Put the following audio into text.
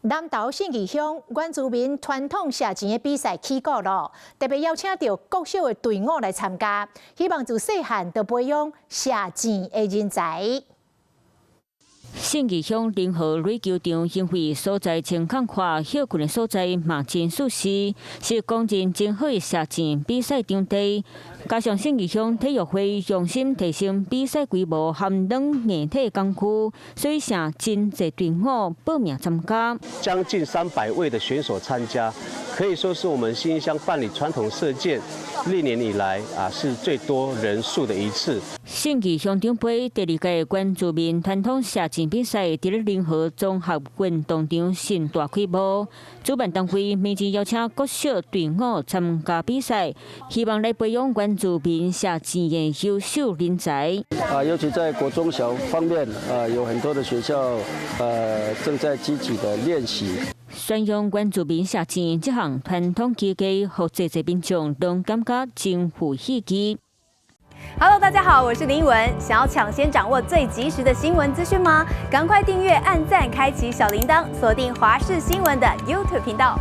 南投信义乡原住民传统射箭的比赛起鼓了，特别邀请到国小的队伍来参加，希望自细汉就培养射箭的人才。 信义乡联合垒球场因为所在情况化休困的所在嘛真舒适，是公认真好的射箭比赛场地。加上信义乡体育会用心提升比赛规模含软硬体工具，所以成真侪队伍报名参加。将近300位的选手参加，可以说是我们信义乡办理传统射箭历年以来是最多人数的一次。信义乡长杯第2届原住民传统射箭比赛伫咧联合综合运动场盛大开幕，主办单位每日邀请国小队伍参加比赛，希望来培养原住民射箭的优秀人才。尤其在国中小方面，有很多的学校正在积极的练习。 宣扬原住民射箭这项传统技艺，让侪侪民众拢感觉真有意义。 Hello， 大家好，我是林文。想要抢先掌握最及时的新闻资讯吗？赶快订阅、按赞、开启小铃铛，锁定华视新闻的 YouTube 频道。